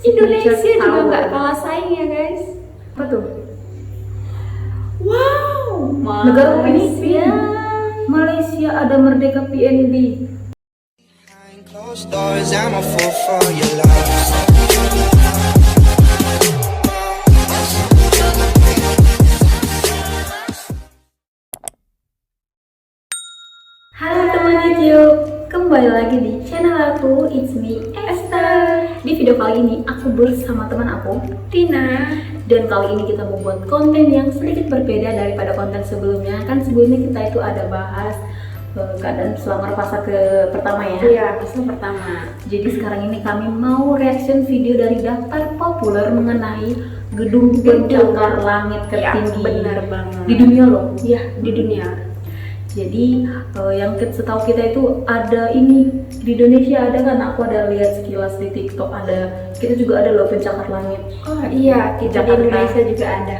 Indonesia juga Tower. nggak kalah saing ya guys. Apa tuh? Wow, Negara Malaysia. Malaysia ada Merdeka PNB. Behind closed doors, I'm a fool for your love. Halo teman YouTube, kembali lagi di channel aku, it's me Esther. Di video kali ini aku bersama teman aku Tina. dan kali ini kita membuat konten yang sedikit berbeda daripada konten sebelumnya. Kan sebelumnya kita itu ada bahas keadaan selamar fase pertama ya. Iya, fase pertama. Jadi sekarang ini kami mau reaction video dari daftar populer mengenai gedung pencakar langit tertinggi benar banget. di dunia loh. Iya, di dunia. Jadi yang setahu kita itu ada ini di Indonesia ada kan, aku ada lihat sekilas di TikTok, ada kita juga ada loh pencakar langit. Oh iya, kita di Jakarta. Indonesia juga ada.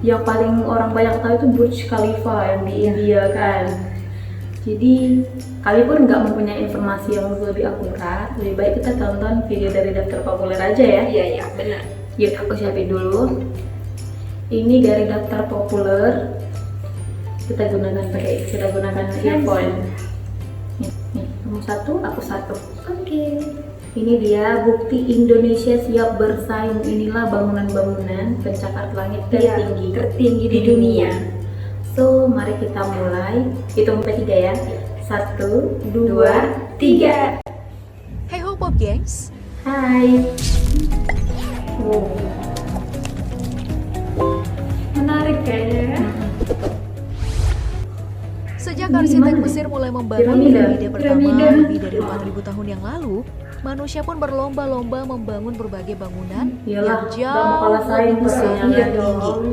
Yang paling orang banyak tahu itu Burj Khalifa yang di India kan. Jadi kami pun nggak mempunyai informasi yang lebih akurat, lebih baik kita tonton video dari daftar populer aja ya. Iya, benar. Yuk aku siapin dulu. Ini dari daftar populer. Kita gunakan earphone. Nih, kamu satu, aku satu. Oke. Ini dia bukti Indonesia siap bersaing. Inilah bangunan-bangunan pencakar langit Tertinggi di dunia. So, mari kita mulai. Hitung sampai 3 ya. 1, 2, 3. Hey ho Pop Gengs, Hai. Wow. Menarik kayaknya. sejak Ini arsitek gimana Mesir nih? mulai membangun Piramida. piramida pertama Piramida. lebih dari 4.000 tahun yang lalu, manusia pun berlomba-lomba membangun berbagai bangunan Iyalah, yang nggak mau kalah jauh saing lebih besar pastinya dan dong. tinggi.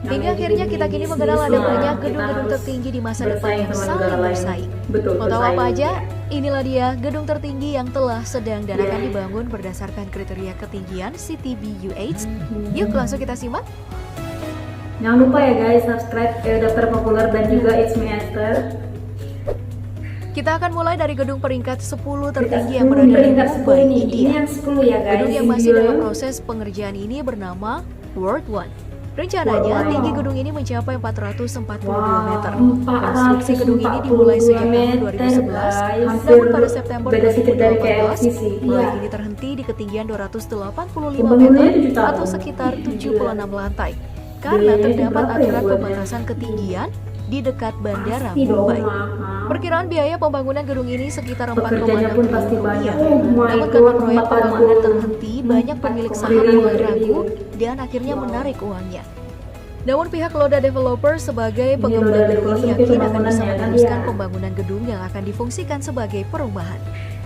Hingga akhirnya kita kini mengenal ada banyak gedung-gedung tertinggi di masa depan yang saling bersaing. Betul. Mau tahu apa bersaing. aja? Inilah dia gedung tertinggi yang telah sedang dan akan Yeah. dibangun berdasarkan kriteria ketinggian CTBUH. Yuk langsung kita simak. Jangan lupa ya guys, subscribe daftar populer dan juga It's Me Esther. Kita akan mulai dari gedung peringkat 10 tertinggi Peringkat yang berada di peringkat Mumbai, 10 nih. Ini India. yang 10 ya guys. Gedung yang masih Iya. dalam proses pengerjaan ini bernama World One. Rencananya World One. tinggi gedung ini mencapai 442 Wow, meter. Konstruksi gedung ini dimulai sejak tahun 2011, namun pada September beda sedikit dari 2018 KFC sih. proyek Iya. ini terhenti di ketinggian 285 Pembangunannya meter 7 tahun. atau sekitar 76 lantai karena Biayanya terdapat berapa ya aturan buatnya? pembatasan ketinggian di dekat bandara Pasti dong Mumbai. mahal. Perkiraan biaya pembangunan gedung ini sekitar 4,6 Pekerjanya pun pasti triliun banyak. rupiah. Oh my Namun karena God, proyek 4,6 pembangunan terhenti, banyak pemilik saham triliun. mulai ragu dan akhirnya menarik uangnya. Namun pihak Loda Developer sebagai Ini pengembang Loda gedung ini Developer yakin akan bisa pembangunannya kan, meneruskan iya. pembangunan gedung yang akan difungsikan sebagai perumahan.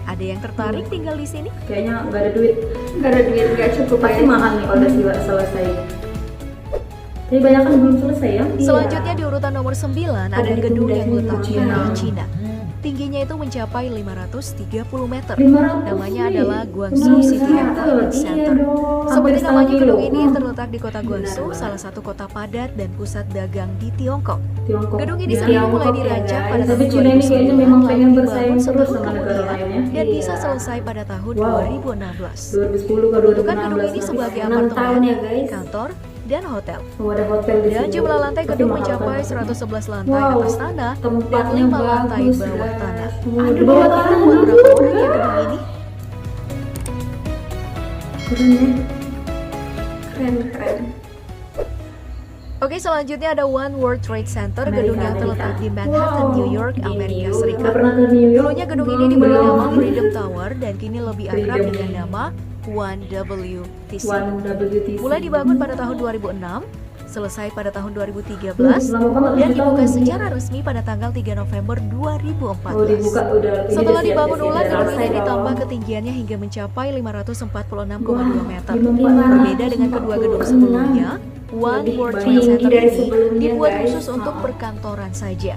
Ada yang tertarik tinggal di sini? Kayaknya nggak ada duit. Nggak ada duit, nggak cukup Pasti ya. mahal nih kalau udah selesai. Tapi banyak kan belum selesai ya. Selanjutnya di urutan nomor 9 ada Ada gedung yang gedung letaknya Cina. di Cina. Tingginya itu mencapai 530 meter. 500 Namanya nih. adalah Guangzhou City Entertainment Iya Center. dong. Seperti Hampir namanya, setengah gedung kilo. ini terletak di kota Guangzhou, salah satu kota padat dan pusat dagang di Tiongkok. Tiongkok. Gedung ini Ya. sendiri mulai Tiongkok ya, dirancang guys. pada Tapi tahun Cina ini kayaknya 2009, memang lalu pengen bersaing dibangun terus setahun sama negara kemudian, lainnya. dan Iya. bisa selesai pada tahun Wow. 2016. 2010 ke 2016. Bentukan gedung ini nanti. sebagai 6 tahun apartemen, ya guys. kantor, dan hotel. Oh, ada hotel di Dan sini. jumlah lantai Tapi gedung mahal mencapai banget. 111 lantai Wow, atas tanah dan tempatnya 5 lantai bagus, bawah guys. tanah. Wah, Ada di bawah tanah. Kira-kira buat berapa orang ya gedung ini? Keren ya. Keren. Oke, selanjutnya ada One World Trade Center, Amerika, gedung yang Amerika. terletak di Manhattan, Wow, New York, di Amerika New York. Serikat. Nggak pernah ke New York. Dulunya gedung ini diberi Belum. nama Freedom Tower dan kini lebih akrab Freedom. dengan nama One WTC. One WTC. Mulai dibangun pada tahun 2006, selesai pada tahun 2013, Lama banget, dan 7 dibuka tahun. secara resmi pada tanggal 3 November 2014. Oh, dibuka udah. Setelah Iya, dibangun siap, ulang, siap, gedung selesai ini dong. ditambah ketinggiannya hingga mencapai 546,2 meter. Wah, Berbeda dengan kedua gedung sebelumnya, One Lebih World banyak. Trade Center Dari ini sebelumnya, dibuat guys. khusus untuk perkantoran saja.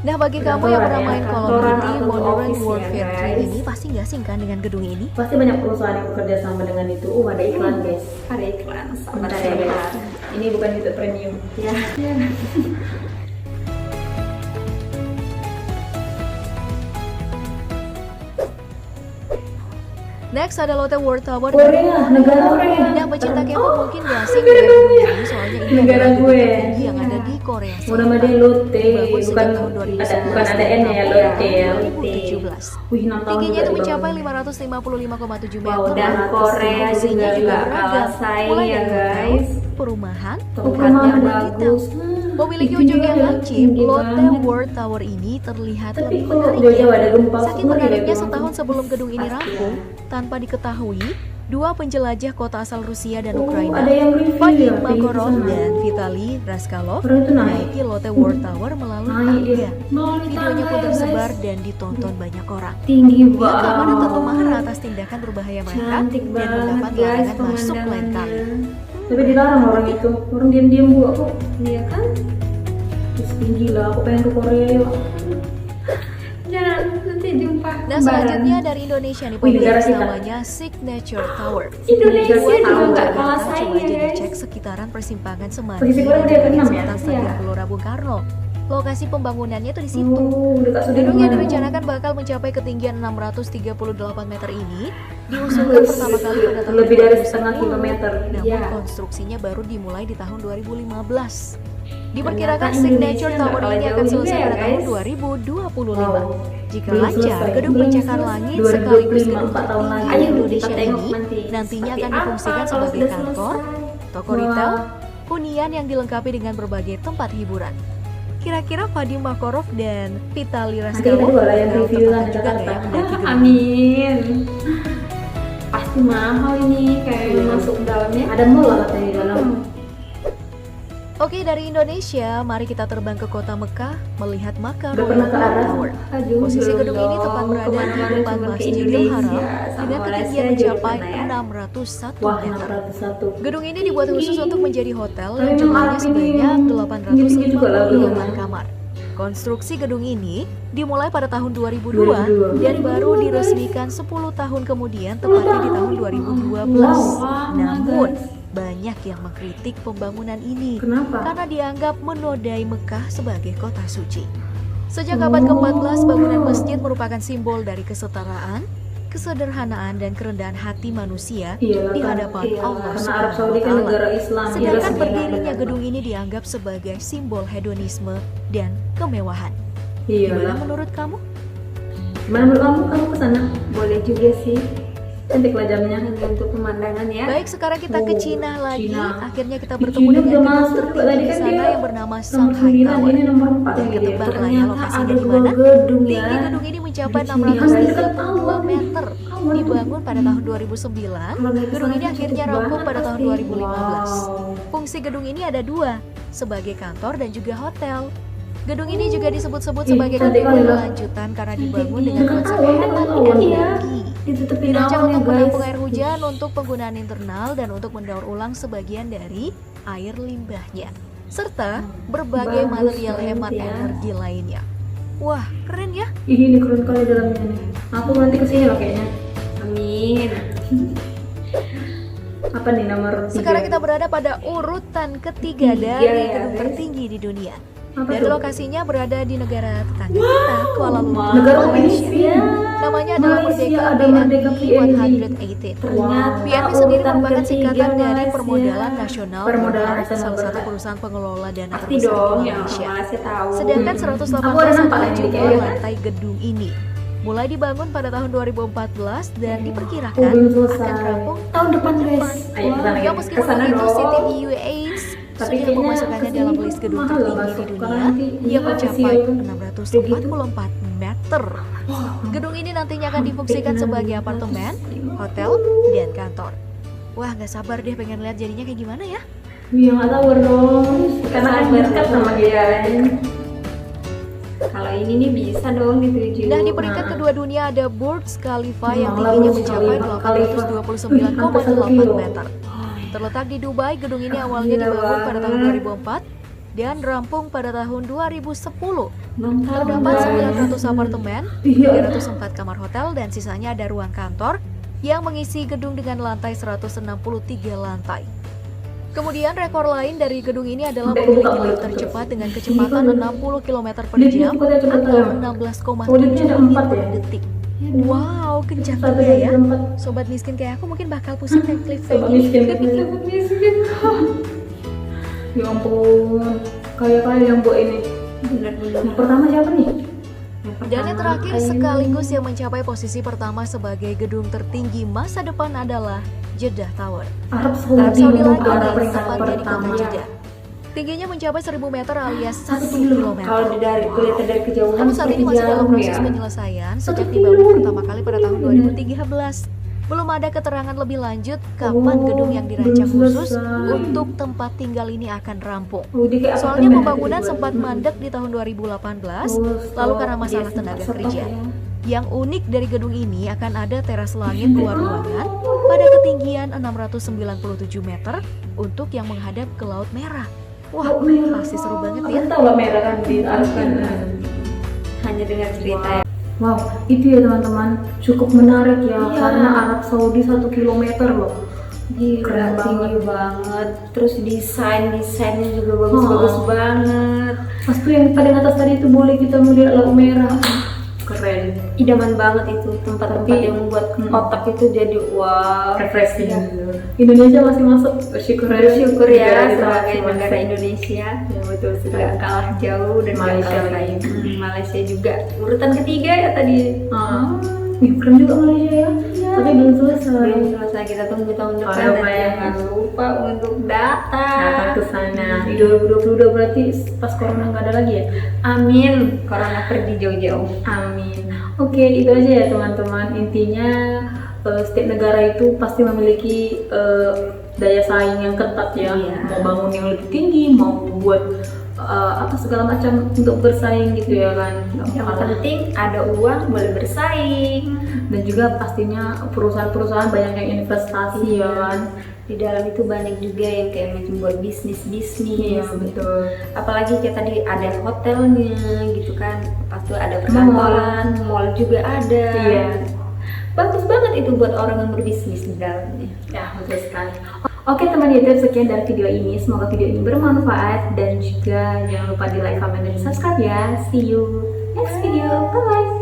Nah, bagi kamu yang pernah main Call of Kantoran Duty atau Modern office ya, Warfare 3 guys. ini, pasti nggak asing kan dengan gedung ini? Pasti banyak perusahaan yang bekerja sama dengan itu. Ada iklan guys. Ada iklan. Sabar Bentar ya guys. sabar. Ini bukan YouTube Premium. Ya. Nah, Next ada Lotte World Tower Korea, negara Korea. Nah, pecinta K-pop mungkin gak asing dengan gedung ini, soalnya ini Negara adalah gedung gue. tertinggi yang ada di Korea Mau nama Selatan. dia Lotte, Dibangun bukan sejak tahun bukan 2011 ada N ya, Lotte ya. 2017. Wih, 6 tahun Tingginya juga itu dibangun. mencapai 555,7 meter. Wow, dan Korea Komposisinya juga beragam, kalah saing mulai ya, dari hotel, guys. perumahan, Tempatnya dan bagus. memiliki Itu ujung dia yang ya, lancip. tinggi Lotte banget. World Tower ini terlihat Tapi lebih kok menarik jauh-jauh ya. ada gempa, Saking ngeri menariknya, gitu. setahun sebelum gedung ini Pasti rampung, ya. tanpa diketahui, dua penjelajah kota asal Rusia dan Oh, Ukraina, ada yang review Vadim ya, pergi ke Makarov sana. dan Vitali Raskalov, Orang itu naik. menaiki Lotte World Tower melalui Naik dia. tangga. Videonya pun tersebar dan ditonton banyak orang. Tinggi Pihak keamanan banget. tentu marah atas tindakan berbahaya mereka Cantik dan banget mendapat guys larangan masuk lain kali. pemandangannya. Tapi dilarang orang itu. Orang diam-diam bu aku. Iya kan? Terus tinggi lah, aku pengen ke Korea yuk. Jangan nanti jumpa. Nah, selanjutnya dari Indonesia nih Wih, negara pemirsa, kita. namanya Signature Tower. Indonesia Buat juga tahu nggak Jakarta, kalah coba saing aja ya guys. dicek sekitaran persimpangan Semanggi Posisi Korea dan udah ke-6 ya? Selatan Stadion Iya. Gelora Bung Karno. Lokasi pembangunannya tuh di situ. Oh, dekat sudah Gedung yang direncanakan bakal mencapai ketinggian 638 meter ini diusulkan pertama kali pada tahun lebih dari 2010, setengah kilometer. namun Iya. konstruksinya baru dimulai di tahun 2015. Diperkirakan Ternyata Signature Indonesia Tower nggak ini kalah akan jauh selesai juga ya, pada tahun guys. 2025. Wow. Jika Belum lancar, selesai. gedung Belum pencakar selesai. langit 2025, sekaligus gedung 4 tahun tertinggi lagi. di Ayo Indonesia kita tengok ini nanti. nantinya Seperti akan apa difungsikan kalau sebagai sudah kantor, selesai. toko Wah. retail, hunian yang dilengkapi dengan berbagai tempat hiburan. Kira-kira Vadim Makarov dan Vitali Nanti Raskalov kita dua lah yang review lah tertarik di juga nggak Jakarta. ya mendaki gedung? Amin. Pasti mahal ini kayak Iya. masuk dalamnya. Ada mall lah katanya di dalam. Oke, dari Indonesia, mari kita terbang ke kota Mekah melihat Makkah Udah pernah ke Royal Arab? Tower. Aduh, Posisi belum gedung ini dong. tepat berada di Kemana-mana depan cuma ke Masjidil Indonesia, Haram sama dengan Malaysia ketinggian juga mencapai pernah ya. 601 Wah, meter. 601. Gedung ini dibuat khusus untuk menjadi hotel Tapi yang memang jumlahnya Arab ini sebanyak tinggi-tinggi juga lah 858 gedungnya. kamar. Konstruksi gedung ini dimulai pada tahun 2002 dan baru diresmikan 10 tahun kemudian, tepatnya di tahun 2012. Wow, Namun, banyak yang mengkritik pembangunan ini Kenapa? karena dianggap menodai Mekah sebagai kota suci. Sejak abad ke-14, bangunan masjid merupakan simbol dari kesetaraan, kesederhanaan, dan kerendahan hati manusia Iyalah di kan. hadapan Iya, Allah Karena Arab Saudi kan SWT. negara Islam. Sedangkan Iya, berdirinya iya. gedung ini dianggap sebagai simbol hedonisme dan kemewahan. Iya Gimana lah. menurut kamu? Gimana menurut kamu? Kamu kesana? Boleh juga sih. Cantik lah jamnya. Hanya untuk pemandangan ya. Baik, sekarang kita ke Oh, Cina lagi. Cina. Akhirnya kita Di bertemu Cina dengan udah gedung masuk, tertinggi tadi di kan sana dia yang bernama Nomor Shanghai 9, Tower. ini nomor 4 Dan ketebak lah ya Ternyata lokasinya ada di dua mana. gedung ya. Tinggi gedung ini mencapai Di sini kan dekat 632 awan. meter. Awan. Dibangun pada tahun 2009, Kalau dari gedung sana ini tuh akhirnya cantik rampung banget pada tahun pasti. 2015. Wow. Fungsi gedung ini ada dua, sebagai kantor dan juga hotel. Gedung ini juga disebut-sebut Ih, sebagai cantik gedung kali lah. berlanjutan karena dibangun dengan Dekat konsep awan, hemat dekat awan. energi. Ditutupin Dirancang awan ya untuk guys. menampung air hujan untuk penggunaan internal dan untuk mendaur ulang sebagian dari air limbahnya, serta berbagai Bagus material banget hemat ya. energi lainnya. Wah, keren ya. Ih, ini keren kali dalamnya nih. Aku nanti kesini loh kayaknya. Amin. Apa nih nomor 3? Sekarang kita berada pada urutan ketiga Tiga dari ya, gedung guys. tertinggi di dunia. Apa Dan tuh? lokasinya berada di negara tetangga kita, Kuala Lumpur, Negara Malaysia. Malaysia. Namanya adalah Malaysia, Merdeka ada Merdeka PNB PNB. 118. Ternyata PNB sendiri urutan merupakan ketiga singkatan dari Malaysia. Permodalan Nasional Permodalan Berhad, Nasional salah satu Berhad. perusahaan pengelola dana Pasti terbesar dong di yang orang Malaysia. Malaysia tahu. Sedangkan Aku ada 118 nampak adalah yang jumlah dikayaknya. lantai gedung ini. Mulai dibangun pada tahun 2014 dan Oh, diperkirakan belum selesai. akan rampung tahun depan guys. Ayo kesana Ya kita. meskipun Kesana begitu, dong. City View Aids Tapi sudah kayaknya memasukkannya kesini dalam tuh list gedung mahal lah tertinggi di masuk. dunia Karena nanti yang iya, mencapai siul. 644 meter. Gedung ini nantinya akan difungsikan sebagai apartemen, hotel, dan kantor. Wah, nggak sabar deh pengen lihat jadinya kayak gimana ya. Iya nggak tahu dong. Karena kan dekat sama dia. Kalau ini nih bisa dong dituju. Nah, di peringkat kedua dunia ada Burj Khalifa yang Malah tingginya Burj mencapai Khalifa. 829,8 meter. Terletak di Dubai, gedung ini awalnya Gila dibangun pada tahun banget. 2004 dan rampung pada tahun 2010. 6 tahun. Terdapat guys. 900 apartemen, Iya. 304 kamar hotel, dan sisanya ada ruang kantor yang mengisi gedung dengan lantai 163 lantai. Kemudian rekor lain dari gedung ini adalah Sampai memiliki buka lift mulut. tercepat dengan kecepatan 60 km per Liftnya jam cepatnya cepet atau ya? 16,7 Oh, liftnya ada menit 4 per ya? detik. Wow, kencang Satu juga dari ya. tempat Sobat miskin kayak aku mungkin bakal pusing naik lift kayak sobat gini. miskin katanya. Miskin. Ya ampun, kayak yang buat ini. Bener-bener. Yang pertama siapa nih? Dan yang terakhir sekaligus yang mencapai posisi pertama sebagai gedung tertinggi masa depan adalah Jeddah Tower. Arab Arab Saudi Saudi merupakan lagi nih, peringkat tepatnya di kota pertama. Jeddah. Tingginya mencapai 1000 meter alias 1 Kalau kilometer. dari kelihatan dari kejauhan Namun saat ini masih dalam jauh proses ya. penyelesaian sejak dibangun pertama kali pada tahun 2013. Belum ada keterangan lebih lanjut kapan gedung yang dirancang belum khusus selesai. untuk tempat tinggal ini akan rampung. Oh, dia kayak Soalnya apartemen pembangunan gitu sempat dibuat. mandek di tahun 2018, Oh, lalu stop. karena masalah Dia tenaga stop kerja. ya. Yang unik dari gedung ini akan ada teras langit luar ruangan pada ketinggian 697 meter untuk yang menghadap ke Laut Merah. Wah, Laut Merah. pasti seru banget ya. Kalian tahu lah merah kan di Arab kan. Hanya dengar cerita ya. Wow, itu ya teman-teman, cukup menarik ya, Iya. karena Arab Saudi 1 kilometer loh. Gila, Keren tinggi banget. Terus desainnya juga bagus-bagus Oh. banget. Pas tuh yang paling atas tadi itu boleh kita melihat Laut Merah. Keren. Idaman banget itu tempat-tempat Tapi- yang membuat otak itu jadi wow. Refreshing. Ya. Indonesia masih masuk, bersyukur Bersyukur ya Negara kita sebagai masih negara masuk. Indonesia. Ya betul Gak sekali. kalah jauh dan gak Malaysia kalah lagi. lain. Malaysia juga urutan ketiga ya tadi. Wih, keren juga Malaysia ya. Tapi belum selesai. Belum selesai, kita tunggu tahun depan Aduh, dan bayangin. jangan lupa untuk Datang datang. ke sana. Di 2022 berarti pas corona nggak ada lagi ya? Amin. Corona pergi jauh-jauh. Amin. Oke, itu aja ya teman-teman. Intinya setiap negara itu pasti memiliki daya saing yang ketat ya. Iya. Mau bangun yang lebih tinggi, mau buat apa segala macam untuk bersaing gitu ya kan. Nggak Yang kalah. penting ada uang, boleh bersaing. Dan juga pastinya perusahaan-perusahaan banyak yang investasi ya kan. Di dalam itu banyak juga yang kayak macam buat bisnis. Iya betul. Apalagi kayak tadi ada hotelnya gitu kan. Pas tuh ada perkantoran, mall juga ada. Iya. Bagus banget itu buat orang yang berbisnis di dalamnya. Ya, betul sekali. Oke teman YouTube, sekian dari video ini. Semoga video ini bermanfaat dan juga jangan lupa di like, comment, dan subscribe ya. See you next video. Bye bye.